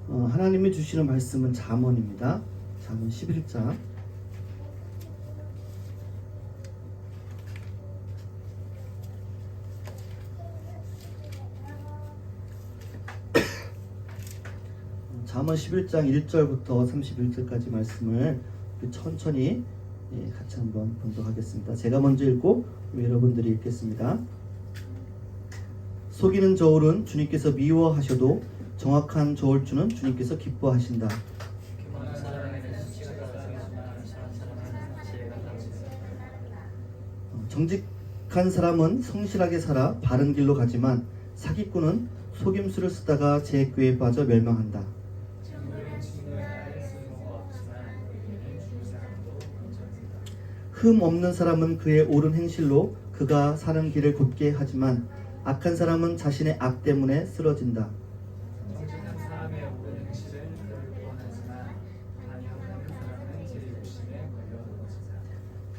하나님이 주시는 말씀은 잠언입니다. 잠언 11장. 잠언 11장 1절부터 31절까지 말씀을 천천히 같이 한번 봉독하겠습니다. 제가 먼저 읽고 여러분들이 읽겠습니다. 속이는 저울은 주님께서 미워하셔도 정확한 저울추는 주님께서 기뻐하신다. 정직한 사람은 성실하게 살아 바른 길로 가지만 사기꾼은 속임수를 쓰다가 제 꾀에 빠져 멸망한다. 흠 없는 사람은 그의 옳은 행실로 그가 사는 길을 곧게 하지만 악한 사람은 자신의 악 때문에 쓰러진다.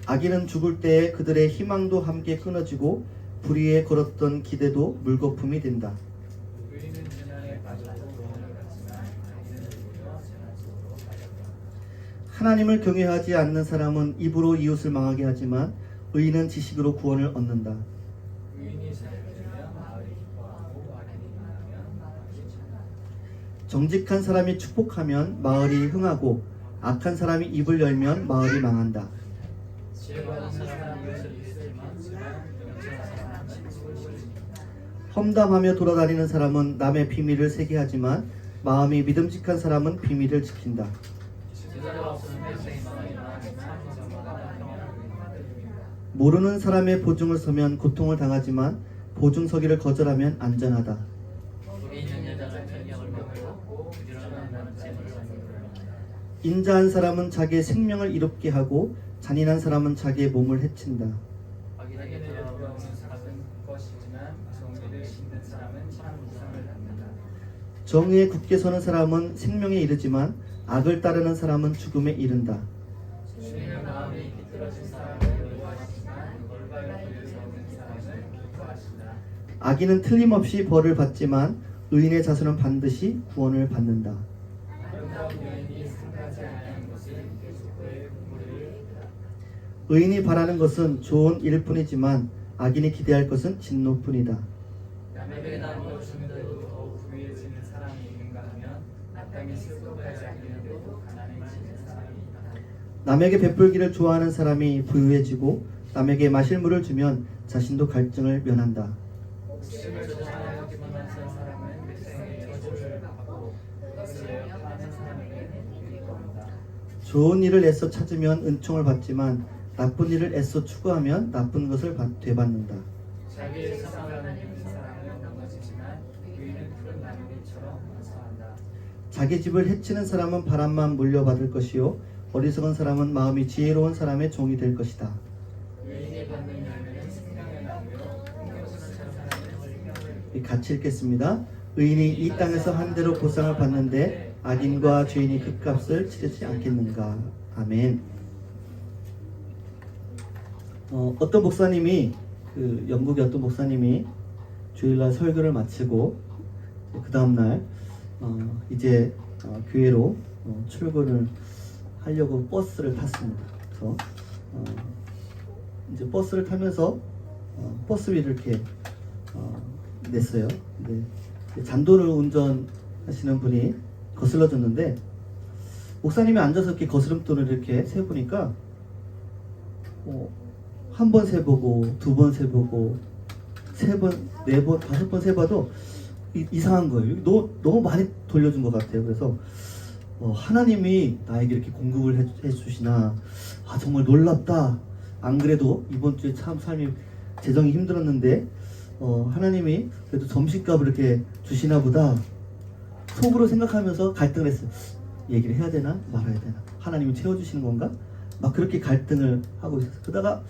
악인은 죽을 때에 그들의 희망도 함께 끊어지고 불의에 걸었던 기대도 물거품이 된다. 하나님을 경외하지 않는 사람은 입으로 이웃을 망하게 하지만 의인은 지식으로 구원을 얻는다. 정직한 사람이 축복하면 마을이 흥하고 악한 사람이 입을 열면 마을이 망한다. 험담하며 돌아다니는 사람은 남의 비밀을 새게 하지만 마음이 믿음직한 사람은 비밀을 지킨다. 모르는 사람의 보증을 서면 고통을 당하지만 보증 서기를 거절하면 안전하다. 인자한 사람은 자기의 생명을 이롭게 하고 잔인한 사람은 자기의 몸을 해친다. 정의에 굳게 서는 사람은 생명에 이르지만 악을 따르는 사람은 죽음에 이른다. 악인은 틀림없이 벌을 받지만 의인의 자손은 반드시 구원을 받는다. 의인이 바라는 것은 좋은 일일 뿐이지만 악인이 기대할 것은 진노뿐이다. 남에게 베풀기를 좋아하는 사람이 부유해지고 남에게 마실 물을 주면 자신도 갈증을 면한다. 좋은 일을 애써 찾으면 은총을 받지만 나쁜 일을 애써 추구하면 나쁜 것을 되받는다. 자기 집을 해치는 사람은 바람만 물려받을 것이요 어리석은 사람은 마음이 지혜로운 사람의 종이 될 것이다. 같이 읽겠습니다. 의인이 이 땅에서 한 대로 보상을 받는데 악인과 죄인이 그 값을 치르지 않겠는가. 아멘. 어떤 목사님이 영국의 어떤 목사님이 주일날 설교를 마치고 그 다음날 이제 교회로 출근을 하려고 버스를 탔습니다. 그래서 이제 버스를 타면서 버스 위를 이렇게 냈어요. 근데 잔돈을 운전하시는 분이 거슬러줬는데 목사님이 앉아서 이렇게 거스름돈을 이렇게 세보니까 한 번 세보고 두 번 세보고 세 번, 네 번, 다섯 번 세봐도 이상한 거예요. 너무 많이 돌려준 것 같아요. 그래서 하나님이 나에게 이렇게 공급을 해주시나 정말 놀랍다. 안 그래도 이번 주에 참 삶이 재정이 힘들었는데 하나님이 그래도 점심값을 이렇게 주시나 보다 속으로 생각하면서 갈등을 했어요. 얘기를 해야 되나 말아야 되나, 하나님이 채워주시는 건가, 막 그렇게 갈등을 하고 있었어요. 그러다가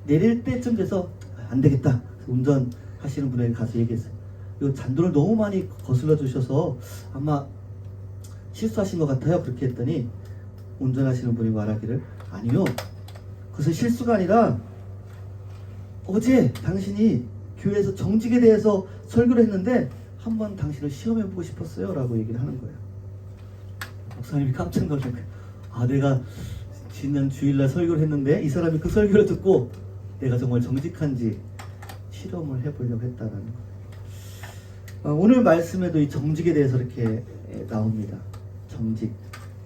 내릴 때쯤 돼서 안 되겠다. 운전하시는 분에게 가서 얘기했어요. 이 잔돈을 너무 많이 거슬러 주셔서 아마 실수하신 것 같아요. 그렇게 했더니 운전하시는 분이 말하기를, 아니요, 그것은 실수가 아니라 어제 당신이 교회에서 정직에 대해서 설교를 했는데 한번 당신을 시험해보고 싶었어요 라고 얘기를 하는 거예요. 목사님이 깜짝 놀란 거예요. 아, 내가 지난 주일날 설교를 했는데 이 사람이 그 설교를 듣고 내가 정말 정직한지 실험을 해보려고 했다는 거예요. 오늘 말씀에도 이 정직에 대해서 이렇게 나옵니다. 정직.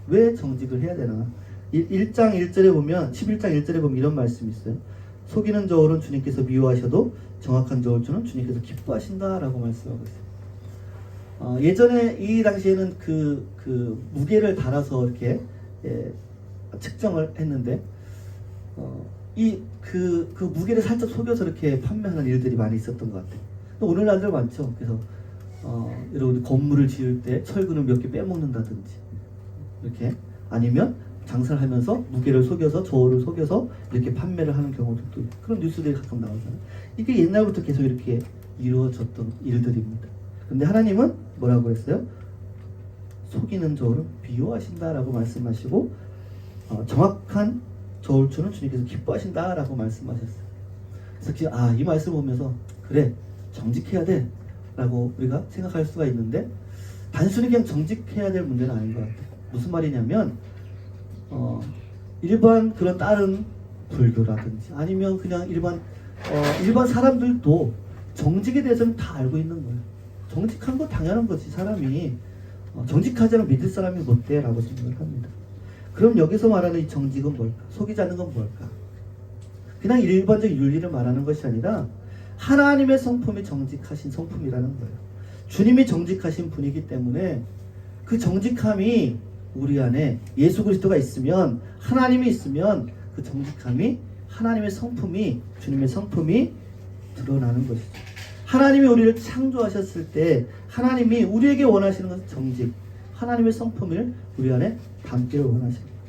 왜 정직을 해야 되나? 1장 1절에 보면 11장 1절에 보면 이런 말씀이 있어요. 속이는 저울은 주님께서 미워하셔도 정확한 저울주는 주님께서 기뻐하신다라고 말씀하고 있어요. 예전에 이 당시에는 그 무게를 달아서 이렇게 측정을 했는데 그 무게를 살짝 속여서 이렇게 판매하는 일들이 많이 있었던 것 같아요. 오늘날도 많죠. 그래서 여러분 건물을 지을 때 철근을 몇 개 빼먹는다든지 이렇게, 아니면 장사를 하면서 무게를 속여서 저울을 속여서 이렇게 판매를 하는 경우도 있고, 그런 뉴스들이 가끔 나오잖아요. 이게 옛날부터 계속 이렇게 이루어졌던 일들입니다. 근데 하나님은 뭐라고 했어요? 속이는 저울은 미워하신다라고 말씀하시고 정확한 저울추는 주님께서 기뻐하신다라고 말씀하셨어요. 그래서 이 말씀을 보면서 그래, 정직해야 돼 라고 우리가 생각할 수가 있는데, 단순히 그냥 정직해야 될 문제는 아닌 것 같아요. 무슨 말이냐면 일반 그런 다른 불교라든지 아니면 그냥 일반 사람들도 정직에 대해서는 다 알고 있는 거예요. 정직한 건 당연한 거지. 사람이 정직하지 않으면 믿을 사람이 못 돼 라고 생각을 합니다. 그럼 여기서 말하는 이 정직은 뭘까? 속이지 않는 건 뭘까? 그냥 일반적인 윤리를 말하는 것이 아니라 하나님의 성품이 정직하신 성품이라는 거예요. 주님이 정직하신 분이기 때문에 그 정직함이 우리 안에 예수 그리스도가 있으면, 하나님이 있으면 그 정직함이, 하나님의 성품이, 주님의 성품이 드러나는 것이죠. 하나님이 우리를 창조하셨을 때 하나님이 우리에게 원하시는 것은 정직, 하나님의 성품을 우리 안에 담기를 원하시는 거죠.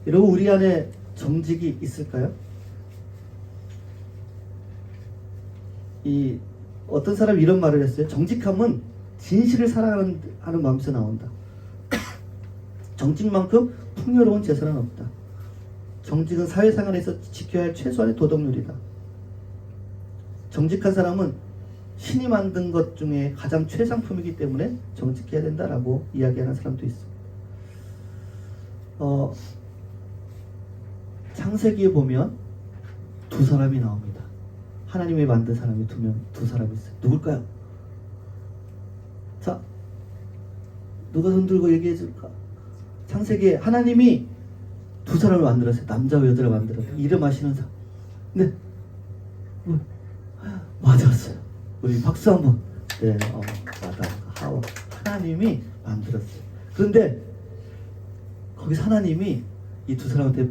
여러분, 우리 안에 정직이 있을까요? 어떤 사람이 이런 말을 했어요. 정직함은 진실을 사랑하는 마음에서 나온다. 정직만큼 풍요로운 재산은 없다. 정직은 사회생활에서 지켜야 할 최소한의 도덕률이다. 정직한 사람은 신이 만든 것 중에 가장 최상품이기 때문에 정직해야 된다라고 이야기하는 사람도 있습니다. 창세기에 보면 두 사람이 나옵니다. 하나님이 만든 사람이 두 사람이 있어요. 누굴까요? 자, 누가 손 들고 얘기해 줄까? 창세기에 하나님이 두 사람을 만들었어요. 남자와 여자를 만들었어요. 이름 아시는 사람? 네. 맞았어요. 우리 박수 한번. 네, 아담과 하와. 하나님이 만들었어요. 그런데 거기서 하나님이 이 두 사람한테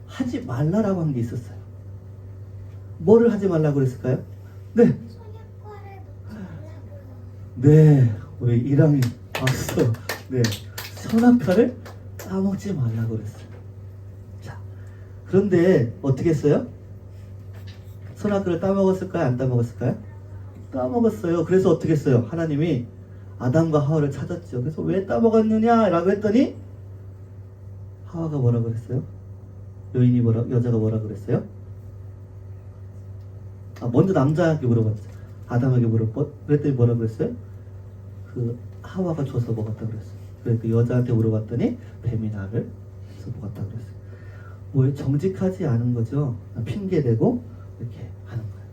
하지 말라라고 한 게 있었어요. 뭐를 하지 말라고 그랬을까요? 네. 네, 우리 이랑이 박수. 네, 선악과를 따먹지 말라고 그랬어요. 자, 그런데 어떻게 했어요? 선악과를 따먹었을까요? 안 따먹었을까요? 따먹었어요. 그래서 어떻게 했어요? 하나님이 아담과 하와를 찾았죠. 그래서 왜 따먹었느냐? 라고 했더니 하와가 뭐라고 그랬어요? 여자가 뭐라고 그랬어요? 먼저 남자에게 물어봤죠. 아담에게 그랬더니 뭐라고 그랬어요? 그 하와가 줘서 먹었다고 그랬어요. 그래서 그 여자한테 물어봤더니 뱀이 나를 해서 먹었다고 그랬어요. 왜 정직하지 않은 거죠? 핑계대고 이렇게 하는 거예요.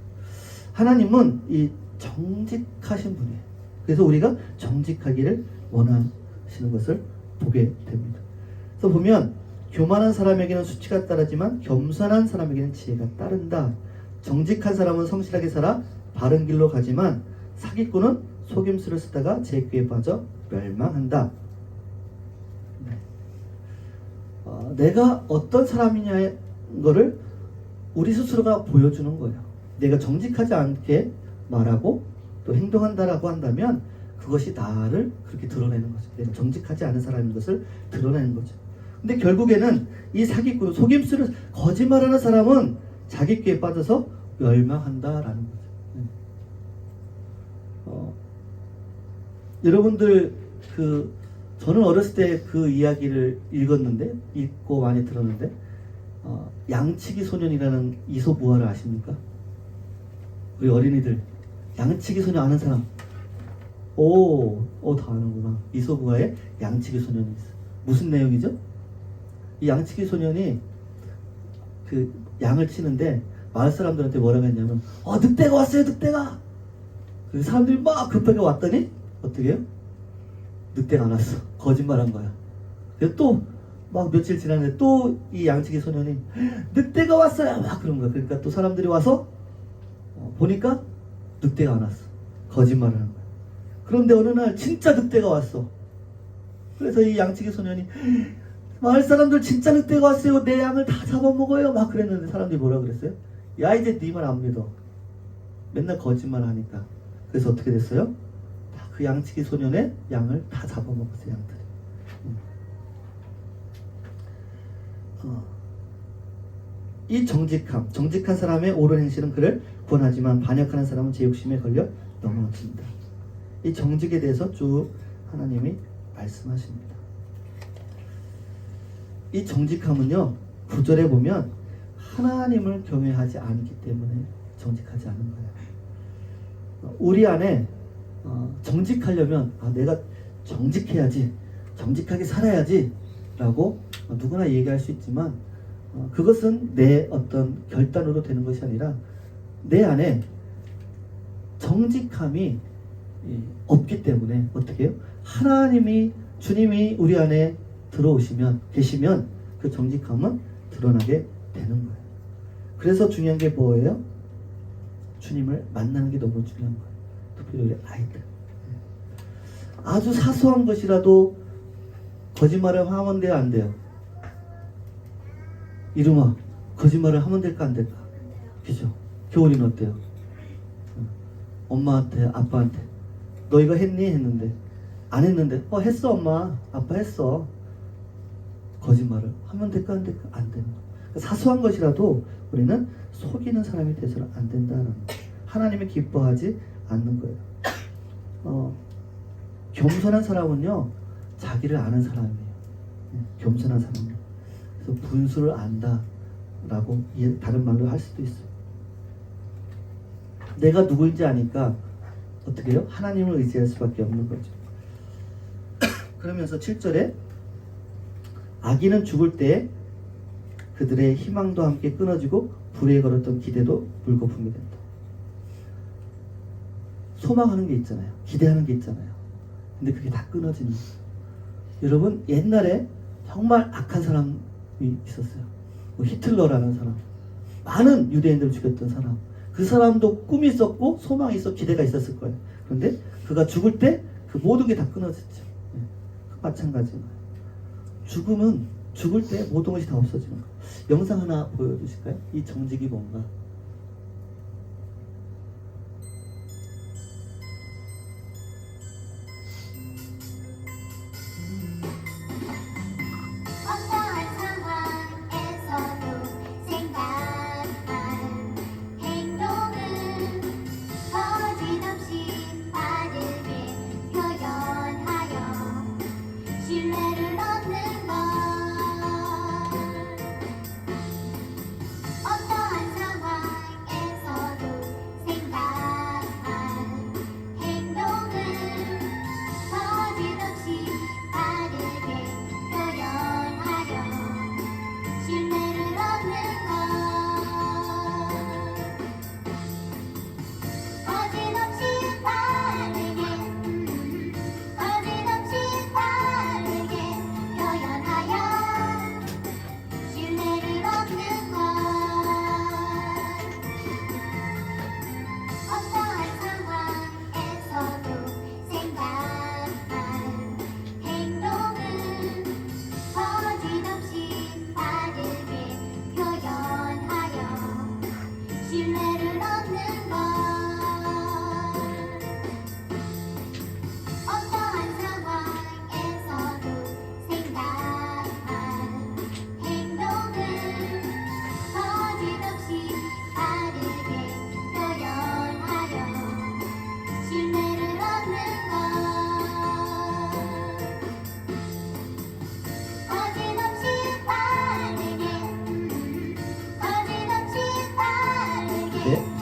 하나님은 이 정직하신 분이에요. 그래서 우리가 정직하기를 원하시는 것을 보게 됩니다. 그래서 보면 교만한 사람에게는 수치가 따르지만 겸손한 사람에게는 지혜가 따른다. 정직한 사람은 성실하게 살아 바른 길로 가지만 사기꾼은 속임수를 쓰다가 재기에 빠져 멸망한다. 네. 내가 어떤 사람이냐의 거를 우리 스스로가 보여주는 거예요. 내가 정직하지 않게 말하고 또 행동한다라고 한다면 그것이 나를 그렇게 드러내는 거죠. 내가 정직하지 않은 사람인 것을 드러내는 거죠. 근데 결국에는 이 사기꾼, 속임수를 거짓말하는 사람은 자기 꾀에 빠져서 멸망한다라는 거죠. 여러분들 저는 어렸을 때 그 이야기를 읽고 많이 들었는데 양치기 소년이라는 이솝우화를 아십니까? 우리 어린이들 양치기 소년 아는 사람? 다 아는구나. 이소부가의 양치기 소년이 있어. 무슨 내용이죠? 이 양치기 소년이 그 양을 치는데 마을 사람들한테 뭐라고 했냐면 늑대가 왔어요, 늑대가. 그 사람들이 막 급하게 왔더니 어떻게 해요? 늑대가 안 왔어. 거짓말한 거야. 그래서 또 막 며칠 지났는데 또 이 양치기 소년이 늑대가 왔어요 막 그런 거야. 그러니까 또 사람들이 와서 보니까 늑대가 안 왔어. 거짓말을 하는 거야. 그런데 어느 날 진짜 늑대가 왔어. 그래서 이 양치기 소년이 마을 사람들 진짜 늑대가 왔어요. 내 양을 다 잡아먹어요. 막 그랬는데 사람들이 뭐라 그랬어요? 야, 이제 네 말 안 믿어. 맨날 거짓말 하니까. 그래서 어떻게 됐어요? 다 그 양치기 소년의 양을 다 잡아먹었어요. 양들이. 이 정직한 사람의 옳은 행실은 그를 구원하지만 반역하는 사람은 제 욕심에 걸려 넘어집니다. 이 정직에 대해서 쭉 하나님이 말씀하십니다. 이 정직함은요, 9절에 보면 하나님을 경외하지 않기 때문에 정직하지 않은 거예요. 우리 안에 정직하려면 내가 정직해야지, 정직하게 살아야지 라고 누구나 얘기할 수 있지만 그것은 내 어떤 결단으로 되는 것이 아니라 내 안에 정직함이 없기 때문에 어떻게 해요? 주님이 우리 안에 계시면 그 정직함은 드러나게 되는 거예요. 그래서 중요한 게 뭐예요? 주님을 만나는 게 너무 중요한 거예요. 특별히 우리 아이들. 아주 사소한 것이라도 거짓말을 하면 돼요, 안 돼요? 이름아, 거짓말을 하면 될까, 안 될까? 그죠? 겨울이는 어때요? 엄마한테, 아빠한테 너 이거 했니? 했는데 안 했는데 했어 엄마, 아빠 했어. 거짓말을 하면 될까, 안 될까? 안 되는 거예요. 사소한 것이라도 우리는 속이는 사람이 돼서는 안 된다는 거예요. 하나님이 기뻐하지 않는 거예요. 겸손한 사람은요, 자기를 아는 사람이에요. 겸손한 사람이에요. 그래서 분수를 안다라고 다른 말로 할 수도 있어요. 내가 누구인지 아니까 어떻게 해요? 하나님을 의지할 수밖에 없는 거죠. 그러면서 7절에 악인은 죽을 때 그들의 희망도 함께 끊어지고 불의에 걸었던 기대도 물거품이 된다. 소망하는 게 있잖아요. 기대하는 게 있잖아요. 근데 그게 다 끊어지는 거예요. 여러분, 옛날에 정말 악한 사람이 있었어요. 히틀러라는 사람, 많은 유대인들을 죽였던 사람. 그 사람도 꿈이 있었고 소망이 있었고 기대가 있었을 거예요. 그런데 그가 죽을 때 그 모든 게 다 끊어졌죠. 마찬가지예요. 죽음은 죽을 때 모든 것이 다 없어지는 거예요. 영상 하나 보여주실까요? 이 정직이 뭔가.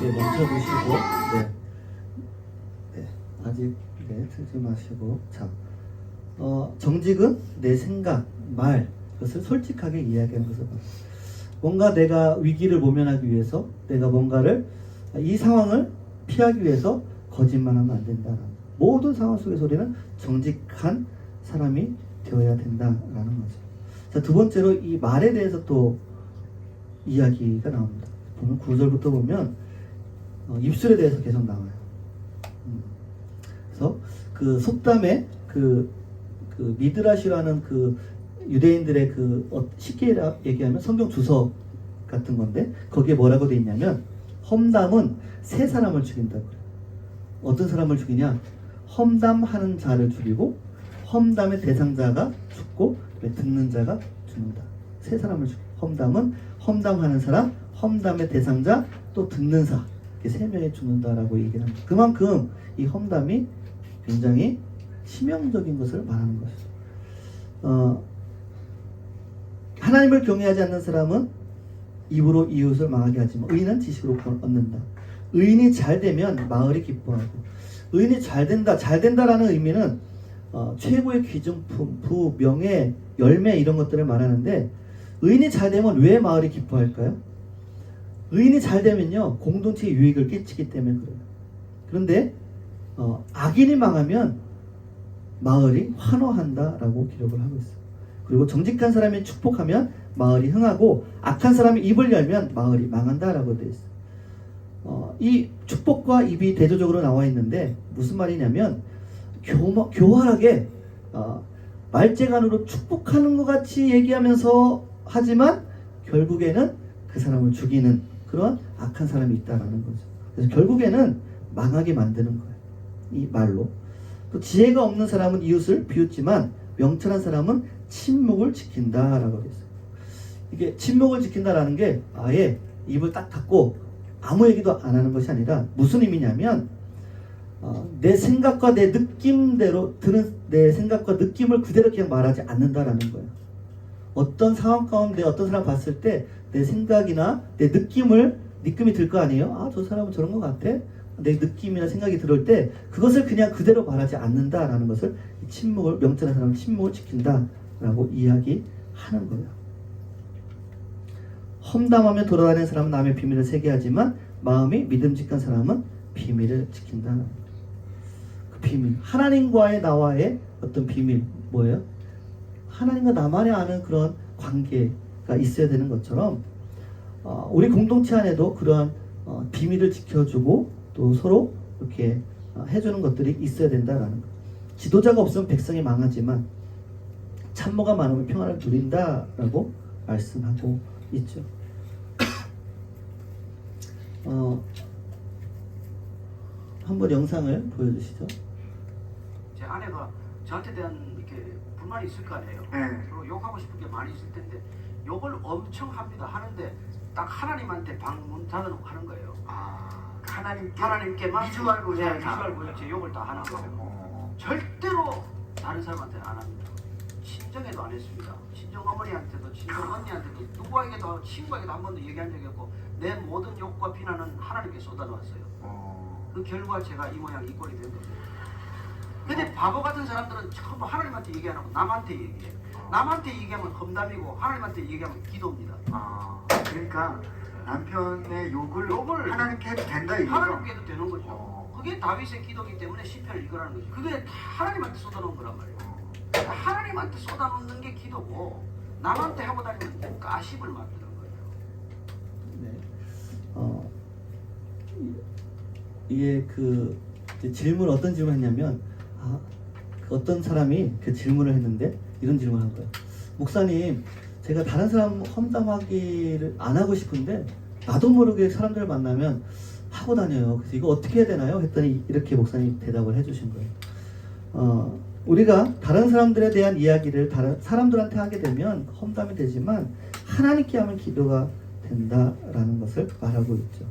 멈춰주시고, 아직 틀지 마시고 자, 정직은 내 생각, 말 그것을 솔직하게 이야기하는 것을 봐. 뭔가 내가 위기를 모면하기 위해서 내가 뭔가를 이 상황을 피하기 위해서 거짓말하면 안 된다. 모든 상황 속에서 우리는 정직한 사람이 되어야 된다라는 거죠. 자, 두 번째로 이 말에 대해서 또 이야기가 나옵니다. 보면 9절부터 보면 입술에 대해서 계속 나와요. 그래서 그 속담에 그 미드라시라는 그 유대인들의 쉽게 얘기하면 성경 주석 같은 건데 거기에 뭐라고 돼 있냐면 험담은 세 사람을 죽인다고 그래요. 어떤 사람을 죽이냐? 험담하는 자를 죽이고 험담의 대상자가 죽고 듣는 자가 죽는다. 세 사람을 죽여. 험담은 험담하는 사람, 험담의 대상자, 또 듣는 사. 이렇게 세 명이 죽는다라고 얘기를 합니다. 그만큼 이 험담이 굉장히 치명적인 것을 말하는 것이죠. 하나님을 경외하지 않는 사람은 입으로 이웃을 망하게 하지만 의인은 지식으로 얻는다. 의인이 잘 되면 마을이 기뻐하고 의인이 잘 된다라는 의미는 최고의 귀중품, 부, 명예, 열매 이런 것들을 말하는데 의인이 잘 되면 왜 마을이 기뻐할까요? 의인이 잘 되면요 공동체에 유익을 끼치기 때문에 그래요. 그런데 악인이 망하면 마을이 환호한다라고 기록을 하고 있어요. 그리고 정직한 사람이 축복하면 마을이 흥하고 악한 사람이 입을 열면 마을이 망한다라고 되어 있어요. 이 축복과 입이 대조적으로 나와 있는데 무슨 말이냐면 교활하게 말재간으로 축복하는 것 같이 얘기하면서 하지만 결국에는 그 사람을 죽이는 그런 악한 사람이 있다라는 거죠. 그래서 결국에는 망하게 만드는 거예요. 이 말로. 또 지혜가 없는 사람은 이웃을 비웃지만 명철한 사람은 침묵을 지킨다라고 되어 있어요. 이게 침묵을 지킨다라는 게 아예 입을 딱 닫고 아무 얘기도 안 하는 것이 아니라 무슨 의미냐면 내 생각과 내 느낌대로 내 생각과 느낌을 그대로 그냥 말하지 않는다라는 거예요. 어떤 상황 가운데 어떤 사람 봤을 때 내 생각이나 내 느낌이 들 거 아니에요. 아, 저 사람은 저런 것 같아. 내 느낌이나 생각이 들을 때 그것을 그냥 그대로 말하지 않는다라는 것을 명철한 사람은 침묵을 지킨다라고 이야기하는 거예요. 험담하며 돌아다니는 사람은 남의 비밀을 세게 하지만 마음이 믿음직한 사람은 비밀을 지킨다는 거예요. 그 비밀, 하나님과의 나와의 어떤 비밀 뭐예요? 하나님과 나만이 아는 그런 관계가 있어야 되는 것처럼 우리 공동체 안에도 그러한 비밀을 지켜주고 또 서로 이렇게 해주는 것들이 있어야 된다라는 것. 지도자가 없으면 백성이 망하지만 참모가 많으면 평안을 누린다라고 말씀하고 있죠. 한번 영상을 보여주시죠. 제 아내가 저한테 대한 이렇게 불만이 있을 거 아니에요. 그리고 욕하고 싶은 게 많이 있을 텐데 욕을 엄청 합니다. 하는데 딱 하나님한테 방문하는 거예요. 하나님께만 비주얼 보여요. 비주얼 보여 제 욕을 다 하는 거예요. 절대로 다른 사람한테는 안 합니다. 친정에도 안 했습니다. 친정 어머니한테도 친정 언니한테도 누구에게도 친구에게도 한 번도 얘기한 적이 없고 내 모든 욕과 비난은 하나님께 쏟아놓았어요. 그 결과 제가 이 모양 이 꼴이 된 겁니다. 근데 바보 같은 사람들은 전부 하나님한테 얘기 안 하고 남한테 얘기해. 남한테 얘기하면 험담이고 하나님한테 얘기하면 기도입니다. 그러니까 남편의 욕을 하나님께 해도 된다 이거죠? 하나님께 해도 되는 거죠. 그게 다윗의 기도이기 때문에 시편을 읽으라는 거죠. 그게 다 하나님한테 쏟아놓은 거란 말이에요. 하나님한테 쏟아놓는 게 기도고 남한테 하고 다니면 가십을 만드는 거예요. 네. 이게 질문 어떤 질문 했냐면 어떤 사람이 그 질문을 했는데 이런 질문을 한 거예요. 목사님, 제가 다른 사람 험담하기를 안 하고 싶은데 나도 모르게 사람들을 만나면 하고 다녀요. 그래서 이거 어떻게 해야 되나요? 했더니 이렇게 목사님이 대답을 해주신 거예요. 우리가 다른 사람들에 대한 이야기를 다른 사람들한테 하게 되면 험담이 되지만 하나님께 하면 기도가 된다라는 것을 말하고 있죠.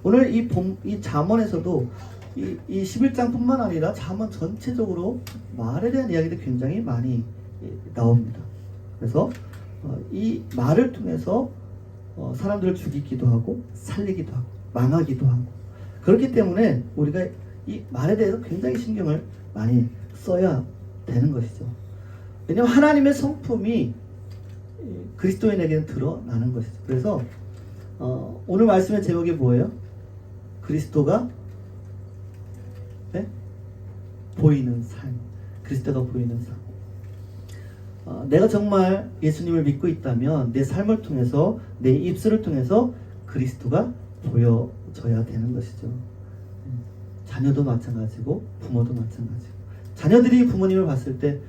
오늘 이 잠언에서도 이 11장뿐만 아니라 잠언 전체적으로 말에 대한 이야기들이 굉장히 많이 나옵니다. 그래서 이 말을 통해서 사람들을 죽이기도 하고 살리기도 하고 망하기도 하고 그렇기 때문에 우리가 이 말에 대해서 굉장히 신경을 많이 써야 되는 것이죠. 왜냐하면 하나님의 성품이 그리스도인에게는 드러나는 것이죠. 그래서 오늘 말씀의 제목이 뭐예요? 그리스도가 보이는 삶. 그리스도가 보이는 삶. 내가 정말 예수님을 믿고 있다면 내 삶을 통해서, 내 입술을 통해서 그리스도가 보여져야 되는 것이죠. 자녀도 마찬가지고 부모도 마찬가지고, 자녀들이 부모님을 봤을 때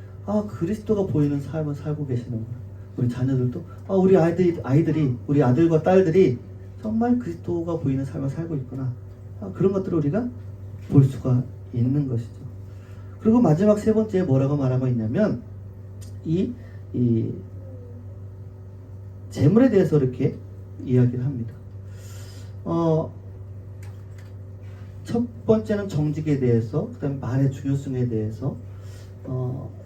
그리스도가 보이는 삶을 살고 계시는구나. 우리 자녀들도 우리 아이들이 우리 아들과 딸들이 정말 그리스도가 보이는 삶을 살고 있구나. 그런 것들을 우리가 볼 수가 있는 것이죠. 그리고 마지막 세 번째 뭐라고 말하고 있냐면 이 재물에 대해서 이렇게 이야기를 합니다. 첫 번째는 정직에 대해서, 그 다음에 말의 중요성에 대해서,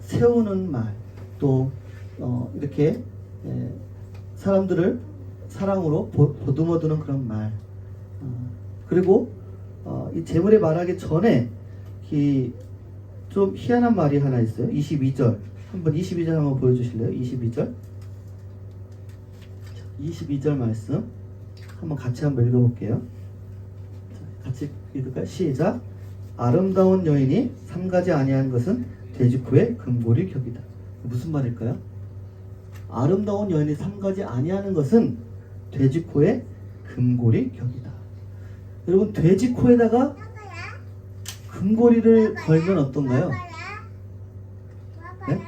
세우는 말, 또 이렇게 사람들을 사랑으로 보듬어두는 그런 말, 그리고 이 재물에 말하기 전에 좀 희한한 말이 하나 있어요. 22절 한번 22절 한번 보여주실래요? 22절 말씀 한번 같이 한번 읽어볼게요. 같이 읽을까요? 시작. 아름다운 여인이 삼가지 아니한 것은 돼지코의 금고리 격이다. 무슨 말일까요? 아름다운 여인이 삼가지 아니하는 것은 돼지코의 금고리 격이다. 여러분, 돼지코에다가 금고리를 걸면 어떤가요? 네?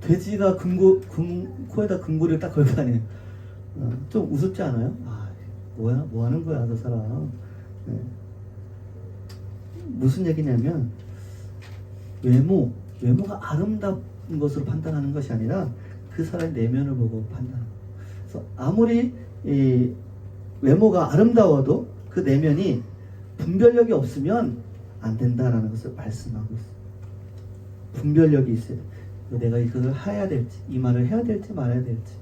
돼지가 코에다 금고리를 딱 걸고 다니는, 좀 우습지 않아요? 뭐야? 뭐 하는 거야, 저 사람. 네. 무슨 얘기냐면, 외모가 아름다운 것으로 판단하는 것이 아니라 그 사람의 내면을 보고 판단하는 거예요. 그래서 아무리 외모가 아름다워도 그 내면이 분별력이 없으면 안 된다라는 것을 말씀하고 있어요. 분별력이 있어야 돼. 내가 이걸 해야 될지, 이 말을 해야 될지 말아야 될지,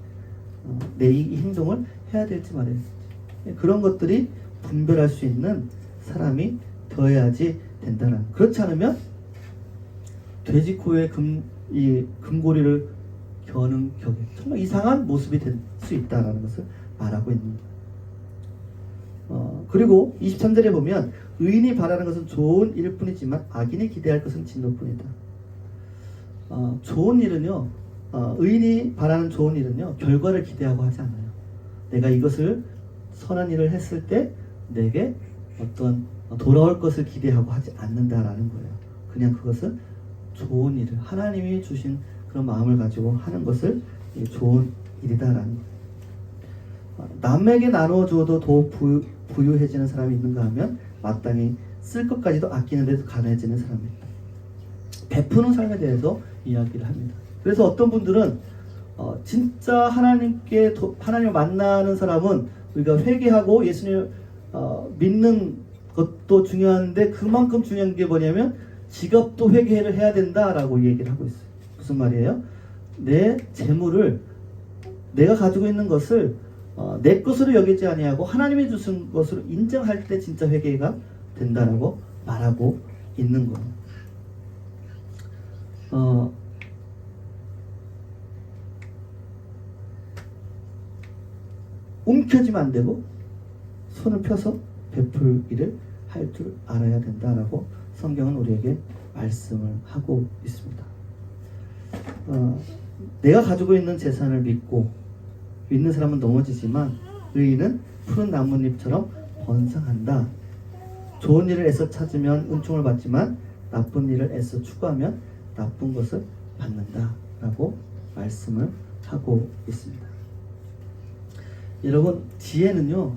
내 이 행동을 해야 될지 말아야 될지, 그런 것들이 분별할 수 있는 사람이 되어야지 된다는. 그렇지 않으면 돼지 코에 금고리를 겨는 격에 정말 이상한 모습이 될 수 있다라는 것을 말하고 있는 거예요. 그리고 23절에 보면 의인이 바라는 것은 좋은 일일 뿐이지만 악인이 기대할 것은 진노뿐이다. 좋은 일은요, 의인이 바라는 좋은 일은요, 결과를 기대하고 하지 않아요. 내가 이것을 선한 일을 했을 때 내게 어떤 돌아올 것을 기대하고 하지 않는다라는 거예요. 그냥 그것은 좋은 일을, 하나님이 주신 그런 마음을 가지고 하는 것을 좋은 일이다라는 거예요. 남에게 나눠줘도 더 부유해지는 사람이 있는가 하면 마땅히 쓸 것까지도 아끼는데도 가난해지는 사람입니다. 베푸는 삶에 대해서 이야기를 합니다. 그래서 어떤 분들은 진짜 하나님을 만나는 사람은 우리가 회개하고 예수님을 믿는 것도 중요한데 그만큼 중요한 게 뭐냐면 지갑도 회개를 해야 된다라고 얘기를 하고 있어요. 무슨 말이에요? 내 재물을, 내가 가지고 있는 것을 내 것으로 여기지 아니하고 하나님이 주신 것으로 인정할 때 진짜 회개가 된다라고 말하고 있는 거예요. 움켜쥐면 안 되고 손을 펴서 베풀기를 할 줄 알아야 된다라고 성경은 우리에게 말씀을 하고 있습니다. 내가 가지고 있는 재산을 믿는 사람은 넘어지지만 의인은 푸른 나뭇잎처럼 번성한다. 좋은 일을 애써 찾으면 은총을 받지만 나쁜 일을 애써 추구하면 나쁜 것을 받는다라고 말씀을 하고 있습니다. 여러분, 지혜는요,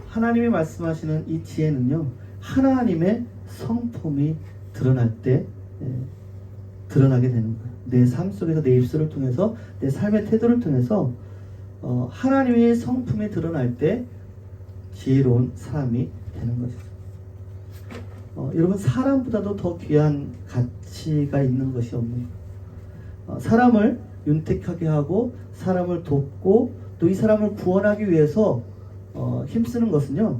하나님이 말씀하시는 이 지혜는요, 하나님의 성품이 드러날 때 드러나게 되는 거예요. 내 삶 속에서, 내 입술을 통해서, 내 삶의 태도를 통해서 하나님의 성품이 드러날 때 지혜로운 사람이 되는 것이죠. 여러분, 사람보다도 더 귀한 가치가 있는 것이 없는 거예요. 사람을 윤택하게 하고 사람을 돕고 또 이 사람을 구원하기 위해서 힘쓰는 것은요,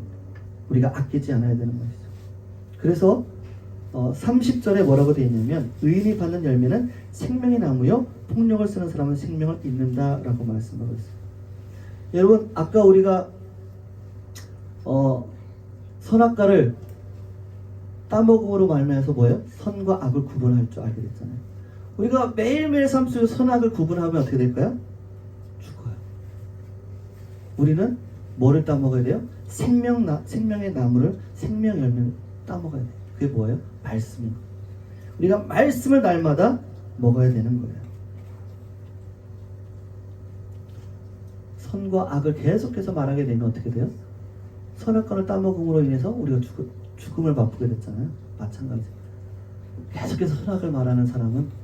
우리가 아끼지 않아야 되는 것이죠. 그래서 30절에 뭐라고 되어 있냐면 의인이 받는 열매는 생명의 나무요 폭력을 쓰는 사람은 생명을 잃는다라고 말씀하고 있어요. 여러분 아까 우리가 선악과를 따먹음으로 말미암아서 뭐예요? 선과 악을 구분할 줄 알게 됐잖아요. 우리가 매일매일 삶 속에 선악을 구분하면 어떻게 될까요? 죽어요. 우리는 뭐를 따먹어야 돼요? 생명의 나무를 생명 열매를 따먹어야 돼요. 그게 뭐예요? 말씀인 거예요. 우리가 말씀을 날마다 먹어야 되는 거예요. 선과 악을 계속해서 말하게 되면 어떻게 돼요? 선악과를 따먹음으로 인해서 우리가 죽음을 맛보게 됐잖아요. 마찬가지예요. 계속해서 선악을 말하는 사람은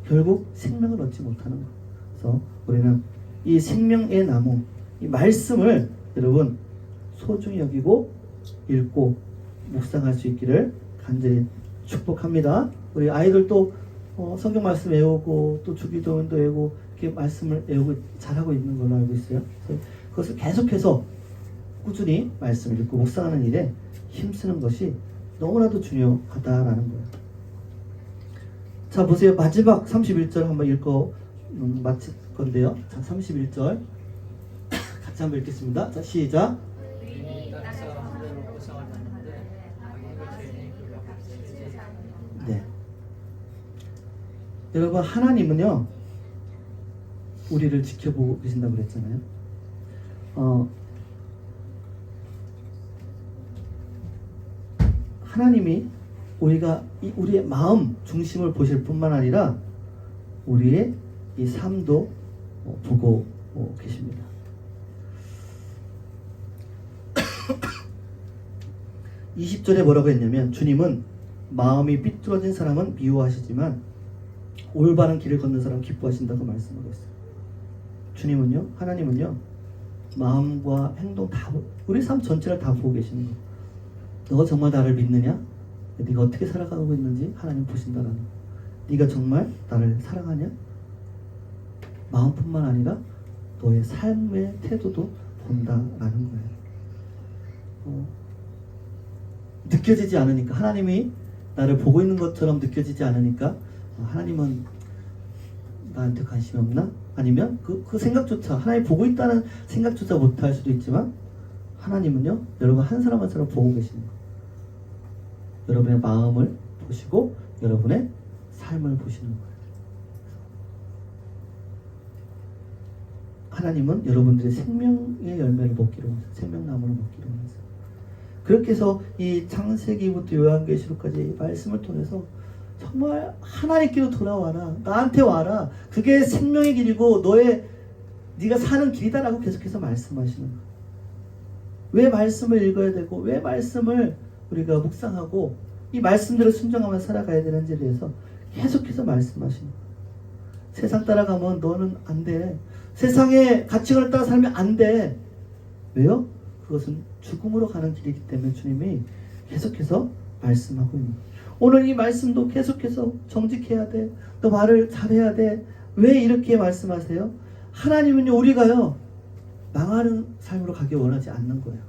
결국 생명을 얻지 못하는 거예요. 그래서 우리는 이 생명의 나무, 이 말씀을 여러분 소중히 여기고 읽고 묵상할 수 있기를 간절히 축복합니다. 우리 아이들도 성경 말씀 외우고 또 주기도문도 외우고 이렇게 말씀을 외우고 잘하고 있는 걸로 알고 있어요. 그래서 그것을 계속해서 꾸준히 말씀을 읽고 묵상하는 일에 힘쓰는 것이 너무나도 중요하다라는 거예요. 자 보세요. 마지막 31절 한번 읽고 마칠 건데요. 자 31절 같이 한번 읽겠습니다. 자 시작. 네. 여러분 하나님은요 우리를 지켜보고 계신다고 그랬잖아요. 하나님이 우리의 마음 중심을 보실 뿐만 아니라 우리의 이 삶도 보고 계십니다. (20절에) 뭐라고 했냐면 주님은 마음이 삐뚤어진 사람은 미워하시지만 올바른 길을 걷는 사람 기뻐하신다고 말씀하고 있어요. 주님은요, 하나님은요, 마음과 행동 다, 우리 삶 전체를 다 보고 계시는 거예요. 너가 정말 나를 믿느냐? 네가 어떻게 살아가고 있는지 하나님 보신다라는 거예요. 네가 정말 나를 사랑하냐? 마음뿐만 아니라 너의 삶의 태도도 본다라는 거예요. 느껴지지 않으니까, 하나님이 나를 보고 있는 것처럼 느껴지지 않으니까 하나님은 나한테 관심이 없나? 아니면 그 생각조차, 하나님이 보고 있다는 생각조차 못할 수도 있지만 하나님은요, 여러분 한 사람 한 사람 보고 계시는 거예요. 여러분의 마음을 보시고 여러분의 삶을 보시는 거예요. 하나님은 여러분들의 생명의 열매를 먹기로 하세요. 생명나무를 먹기로 하세요. 그렇게 해서 이 창세기부터 요한계시록까지 말씀을 통해서 정말 하나님께로 돌아와라, 나한테 와라, 그게 생명의 길이고 네가 사는 길이다라고 계속해서 말씀하시는 거예요. 왜 말씀을 읽어야 되고 왜 말씀을 우리가 묵상하고 이 말씀대로 순종하면서 살아가야 되는지에 대해서 계속해서 말씀하시는 거예요. 세상 따라가면 너는 안 돼. 세상의 가치관을 따라 살면 안 돼. 왜요? 그것은 죽음으로 가는 길이기 때문에 주님이 계속해서 말씀하고 있는 거예요. 오늘 이 말씀도 계속해서 정직해야 돼. 너 말을 잘해야 돼. 왜 이렇게 말씀하세요? 하나님은요, 우리가요, 망하는 삶으로 가기 원하지 않는 거예요.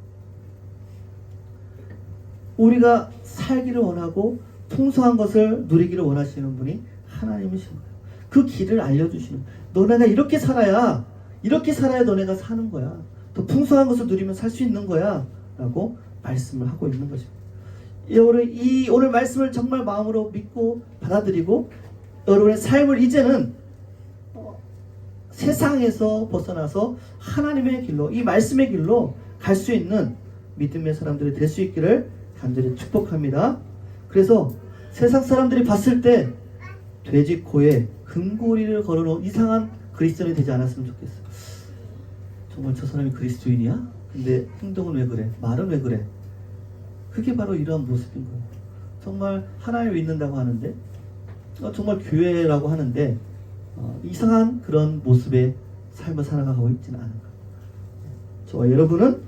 우리가 살기를 원하고 풍성한 것을 누리기를 원하시는 분이 하나님이신 거예요. 그 길을 알려주시는 거예요. 너네가 이렇게 살아야 너네가 사는 거야. 더 풍성한 것을 누리면 살 수 있는 거야 라고 말씀을 하고 있는 것입니다. 오늘 말씀을 정말 마음으로 믿고 받아들이고 여러분의 삶을 이제는 세상에서 벗어나서 하나님의 길로, 이 말씀의 길로 갈 수 있는 믿음의 사람들이 될 수 있기를 간절히 축복합니다. 그래서 세상 사람들이 봤을 때 돼지 코에 금고리를 걸어놓은 이상한 그리스도인이 되지 않았으면 좋겠어요. 정말 저 사람이 그리스도인이야? 근데 행동은 왜 그래? 말은 왜 그래? 그게 바로 이러한 모습인 거예요. 정말 하나님을 믿는다고 하는데 정말 교회라고 하는데 이상한 그런 모습의 삶을 살아가고 있지는 않은 거예요. 저와 여러분은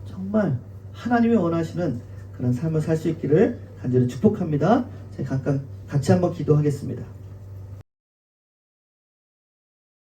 정말 하나님이 원하시는 그런 삶을 살 수 있기를 간절히 축복합니다. 제가 각각 같이 한번 기도하겠습니다.